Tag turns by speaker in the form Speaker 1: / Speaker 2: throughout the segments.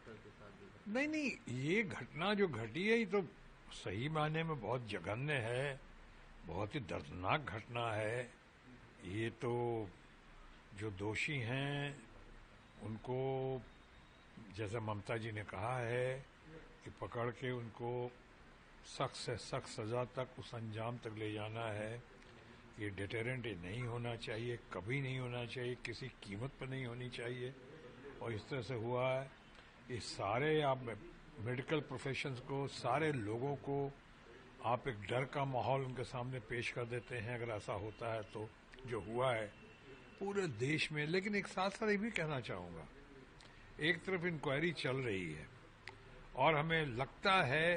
Speaker 1: Doctor के साथ भी?
Speaker 2: नहीं नहीं, ये घटना जो घटी है ये तो सही मायने में बहुत जघन्य है, बहुत ही दर्दनाक घटना है। ये तो जो दोषी हैं उनको, जैसा ममता जी ने कहा है, कि पकड़ के उनको सख्त से सख्त सजा तक, उस अंजाम तक ले जाना है। ये डिटेरेंट नहीं होना चाहिए, कभी नहीं होना चाहिए, किसी कीमत पर नहीं होनी चाहिए। और इस तरह से हुआ है, ये सारे आप मेडिकल प्रोफेशंस को, सारे लोगों को आप एक डर का माहौल उनके सामने पेश कर देते हैं अगर ऐसा होता है तो, जो हुआ है पूरे देश में। लेकिन एक साथ साथ ये भी कहना चाहूंगा, एक तरफ इंक्वायरी चल रही है और हमें लगता है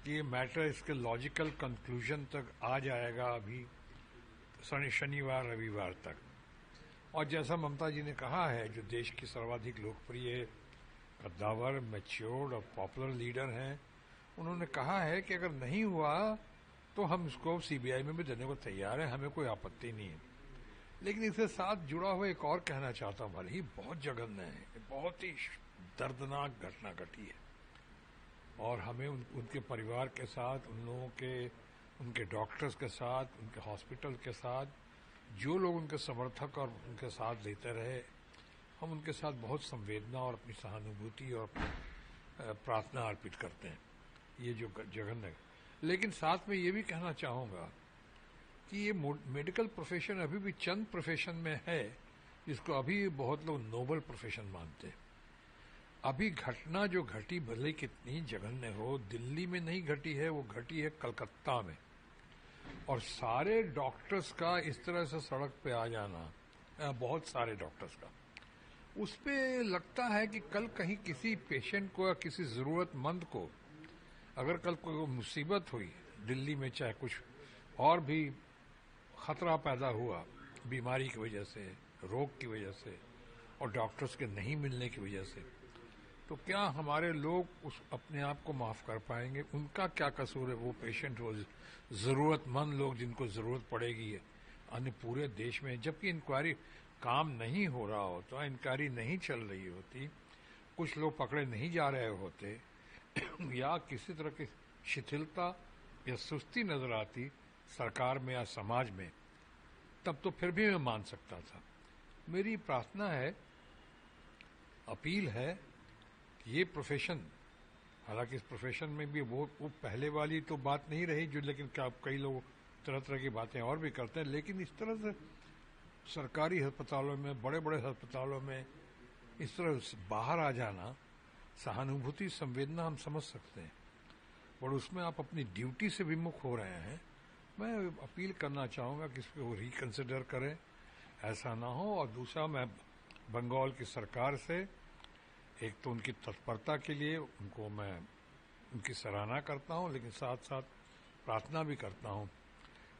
Speaker 2: कि ये मैटर इसके लॉजिकल कंक्लूजन तक आ जाएगा अभी शनिवार रविवार तक। और जैसा ममता जी ने कहा है, जो देश की सर्वाधिक लोकप्रिय, कद्दावर, मैच्योर्ड और पॉपुलर लीडर हैं, उन्होंने कहा है कि अगर नहीं हुआ तो हम इसको सीबीआई में भी देने को तैयार हैं, हमें कोई आपत्ति नहीं है। लेकिन इसके साथ जुड़ा हुआ एक और कहना चाहता हूं, भले ही बहुत जघन्य है, बहुत ही दर्दनाक घटना घटी है और हमें उनके परिवार के साथ, उन लोगों के, उनके डॉक्टर्स के साथ, उनके हॉस्पिटल के साथ, जो लोग उनके समर्थक और उनके साथ देते रहे, हम उनके साथ बहुत संवेदना और अपनी सहानुभूति और प्रार्थना अर्पित करते हैं। ये जो जघन्य, लेकिन साथ में ये भी कहना चाहूंगा कि ये मेडिकल प्रोफेशन अभी भी चंद प्रोफेशन में है जिसको अभी बहुत लोग नोबल प्रोफेशन मानते हैं। अभी घटना जो घटी, भले कितनी जघन्य हो, दिल्ली में नहीं घटी है, वो घटी है कलकत्ता में। और सारे डॉक्टर्स का इस तरह से सड़क पे आ जाना, बहुत सारे डॉक्टर्स का, उस पे लगता है कि कल कहीं किसी पेशेंट को या किसी जरूरतमंद को अगर कल कोई मुसीबत हुई दिल्ली में, चाहे कुछ और भी खतरा पैदा हुआ बीमारी की वजह से, रोग की वजह से और डॉक्टर्स के नहीं मिलने की वजह से, तो क्या हमारे लोग उस अपने आप को माफ कर पाएंगे? उनका क्या कसूर है? वो पेशेंट, वो जरूरतमंद लोग जिनको जरूरत पड़ेगी अन्य पूरे देश में, जबकि इंक्वायरी काम नहीं हो रहा होता, इंक्वायरी नहीं चल रही होती, कुछ लोग पकड़े नहीं जा रहे होते या किसी तरह की शिथिलता या सुस्ती नजर आती सरकार में या समाज में, तब तो फिर भी मैं मान सकता था। मेरी प्रार्थना है, अपील है कि ये प्रोफेशन, हालांकि इस प्रोफेशन में भी वो पहले वाली तो बात नहीं रही जो, लेकिन क्या कई लोग तरह तरह की बातें और भी करते हैं, लेकिन इस तरह से सरकारी अस्पतालों में, बड़े बड़े अस्पतालों में इस तरह बाहर आ जाना, सहानुभूति, संवेदना हम समझ सकते हैं, और उसमें आप अपनी ड्यूटी से विमुख हो रहे हैं। मैं अपील करना चाहूंगा कि इसको रिकंसिडर करें, ऐसा ना हो। और दूसरा, मैं बंगाल की सरकार से एक तो उनकी तत्परता के लिए उनको मैं उनकी सराहना करता हूं, लेकिन साथ साथ प्रार्थना भी करता हूं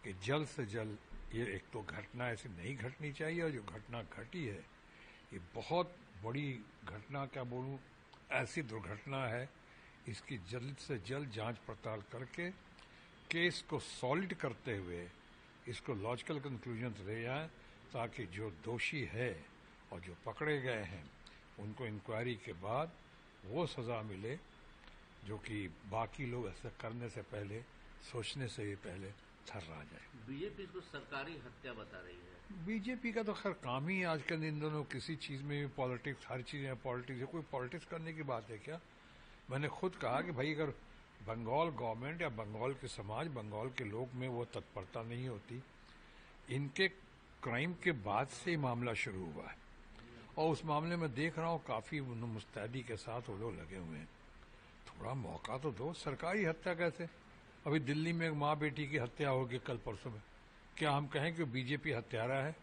Speaker 2: कि जल्द से जल्द ये, एक तो घटना ऐसी नहीं घटनी चाहिए, और जो घटना घटी है ये बहुत बड़ी घटना, क्या बोलूं, ऐसी दुर्घटना है, इसकी जल्द से जल्द जांच पड़ताल करके केस को सॉलिड करते हुए इसको लॉजिकल कंक्लूजन ले जाएं, ताकि जो दोषी है और जो पकड़े गए हैं उनको इंक्वायरी के बाद वो सजा मिले जो कि बाकी लोग ऐसा करने से पहले, सोचने से ही पहले थर्रा जाए।
Speaker 1: बीजेपी इसको सरकारी हत्या बता रही है।
Speaker 2: बीजेपी का तो खैर काम ही है आजकल इन दोनों, किसी चीज में भी पॉलिटिक्स, हर चीज में पॉलिटिक्स है। कोई पॉलिटिक्स करने की बात है क्या? मैंने खुद कहा कि भाई अगर बंगाल गवर्नमेंट या बंगाल के समाज, बंगाल के लोग में वो तत्परता नहीं होती, इनके क्राइम के बाद से ही मामला शुरू हुआ है और उस मामले में देख रहा हूं काफी मुस्तैदी के साथ वो लोग लगे हुए हैं। थोड़ा मौका तो दो। सरकारी हत्या कैसे? अभी दिल्ली में एक माँ बेटी की हत्या होगी कल परसों में, क्या हम कहें कि बीजेपी हत्यारा है?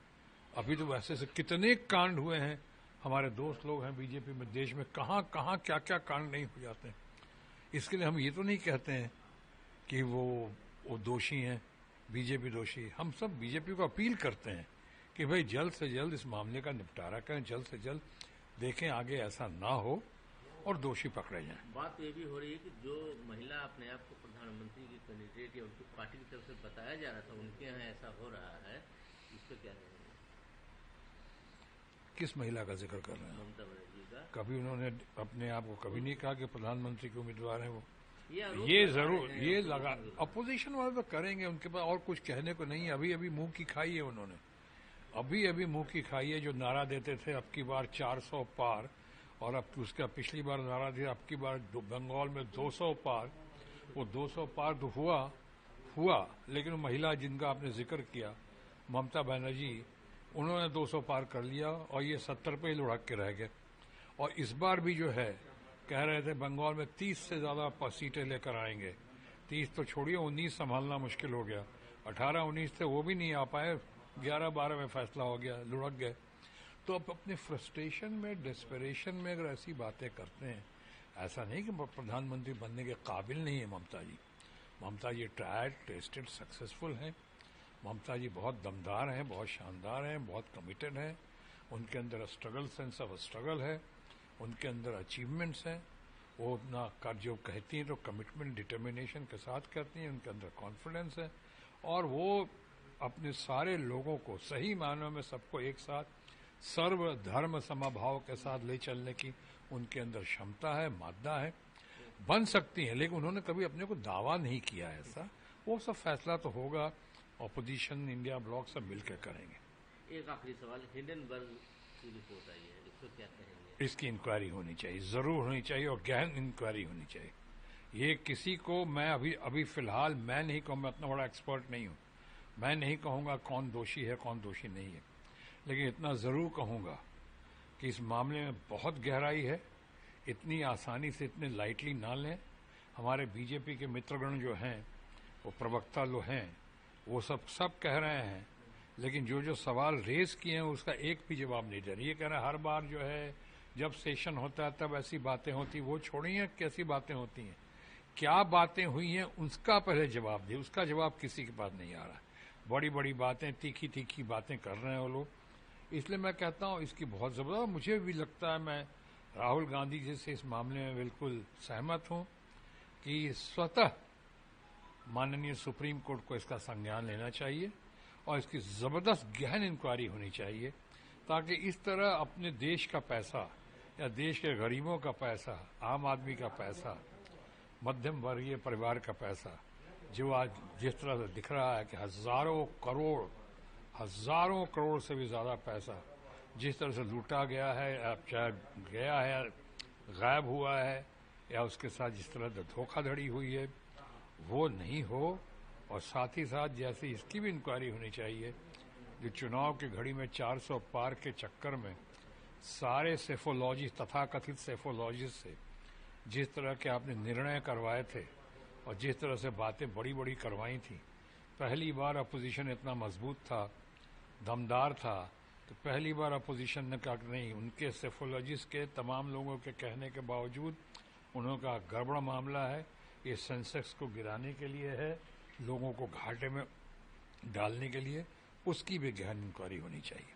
Speaker 2: अभी तो वैसे से कितने कांड हुए हैं, हमारे दोस्त लोग हैं बीजेपी में, देश में कहां कहां क्या क्या कांड नहीं हो जाते हैं। इसके लिए हम ये तो नहीं कहते हैं कि वो दोषी हैं, बीजेपी दोषी। हम सब बीजेपी को अपील करते हैं कि भाई जल्द से जल्द इस मामले का निपटारा करें, जल्द से जल्द देखें आगे ऐसा ना हो और दोषी पकड़े जाएं।
Speaker 1: बात ये भी हो रही है कि जो महिला अपने आप को प्रधानमंत्री की कैंडिडेट या उनकी पार्टी की तरफ से बताया जा रहा था, उनके यहाँ ऐसा हो रहा है, इस पर क्या कहेंगे?
Speaker 2: किस महिला का जिक्र कर रहे हैं?
Speaker 1: ममता बनर्जी का।
Speaker 2: कभी उन्होंने अपने आप को कभी नहीं कहा कि प्रधानमंत्री के उम्मीदवार हैं वो।
Speaker 1: आरोप
Speaker 2: ये
Speaker 1: लगा
Speaker 2: जरूर
Speaker 1: रहे हैं
Speaker 2: ये
Speaker 1: opposition
Speaker 2: लगा
Speaker 1: वाले।
Speaker 2: अपोजिशन वाले तो करेंगे, उनके पास और कुछ कहने को नहीं है। अभी अभी मुंह की खाई है उन्होंने, अभी अभी मुंह की खाई है। जो नारा देते थे अब की बार 400 पार, और अब उसका पिछली बार नारा दिया अब की बार बंगाल में 200 पार। वो 200 पार तो हुआ, लेकिन वो महिला जिनका आपने जिक्र किया, ममता बनर्जी, उन्होंने 200 पार कर लिया और ये 70 पे ही लुढ़क के रह गए। और इस बार भी जो है कह रहे थे बंगाल में 30 से ज्यादा सीटें लेकर आएंगे। 30 तो छोड़िए, 19 संभालना मुश्किल हो गया। 18-19 थे, वो भी नहीं आ पाए। 11-12 में फैसला हो गया, लुढ़क गए। तो अब अपने फ्रस्ट्रेशन में, डेस्परेशन में अगर ऐसी बातें करते हैं, ऐसा नहीं कि प्रधानमंत्री बनने के काबिल नहीं है ममता जी। ममता जी ट्राइड, टेस्टेड, सक्सेसफुल हैं। ममता जी बहुत दमदार हैं, बहुत शानदार हैं, बहुत कमिटेड हैं। उनके अंदर स्ट्रगल, सेंस ऑफ स्ट्रगल है, उनके अंदर अचीवमेंट्स हैं। वो अपना कर जो कहती हैं तो कमिटमेंट, डिटर्मिनेशन के साथ करती हैं। उनके अंदर कॉन्फिडेंस है और वो अपने सारे लोगों को सही मायनों में सबको एक साथ सर्व धर्म समभाव के साथ ले चलने की उनके अंदर क्षमता है, मादा है। बन सकती है, लेकिन उन्होंने कभी अपने को दावा नहीं किया ऐसा। वो सब फैसला तो होगा, ऑपोजिशन, इंडिया ब्लॉक सब मिलकर करेंगे।
Speaker 1: एक आखिरी सवाल, हिंडनबर्ग की रिपोर्ट आई है, इसको क्या कहेंगे?
Speaker 2: इसकी इंक्वायरी होनी चाहिए, जरूर होनी चाहिए, और गहन इंक्वायरी होनी चाहिए। ये किसी को मैं अभी फिलहाल मैं नहीं कहूँ, मैं इतना बड़ा एक्सपर्ट नहीं हूँ, मैं नहीं कहूँगा कौन दोषी है कौन दोषी नहीं है, लेकिन इतना जरूर कहूँगा कि इस मामले में बहुत गहराई है। इतनी आसानी से, इतने लाइटली ना लें। हमारे बीजेपी के मित्रगण जो हैं, वो प्रवक्ता लोग हैं, वो सब कह रहे हैं, लेकिन जो सवाल रेज किए हैं उसका एक भी जवाब नहीं दे रहे। ये कह रहे हैं हर बार जो है जब सेशन होता है तब ऐसी बातें होती, वो छोड़िए कैसी बातें होती हैं, क्या बातें हुई हैं उसका पहले जवाब दिए। उसका जवाब किसी के पास नहीं आ रहा है। बड़ी बड़ी बातें, तीखी तीखी बातें कर रहे हैं वो लोग। इसलिए मैं कहता हूं इसकी बहुत जबरदस्त, मुझे भी लगता है, मैं राहुल गांधी जी से इस मामले में बिल्कुल सहमत हूं कि स्वतः माननीय सुप्रीम कोर्ट को इसका संज्ञान लेना चाहिए और इसकी जबरदस्त गहन इंक्वायरी होनी चाहिए, ताकि इस तरह अपने देश का पैसा या देश के गरीबों का पैसा, आम आदमी का पैसा, मध्यम वर्गीय परिवार का पैसा, जो आज जिस तरह से दिख रहा है कि हजारों करोड़ से भी ज्यादा पैसा जिस तरह से लूटा गया है, चाहे गया है, गायब हुआ है, या उसके साथ जिस तरह से धोखाधड़ी हुई है, वो नहीं हो। और साथ ही साथ जैसे इसकी भी इंक्वायरी होनी चाहिए, जो चुनाव की घड़ी में 400 पार के चक्कर में सारे सेफोलॉजिस्ट, तथाकथित सेफोलॉजिस्ट से जिस तरह के आपने निर्णय करवाए थे और जिस तरह से बातें बड़ी बड़ी करवाई थी, पहली बार अपोजिशन इतना मजबूत था, दमदार था, तो पहली बार अपोजिशन ने कहा नहीं, उनके सेफोलॉजिस्ट के तमाम लोगों के कहने के बावजूद उन्होंने कहा गड़बड़ मामला है, ये सेंसेक्स को गिराने के लिए है, लोगों को घाटे में डालने के लिए, उसकी भी गहन इंक्वायरी होनी चाहिए।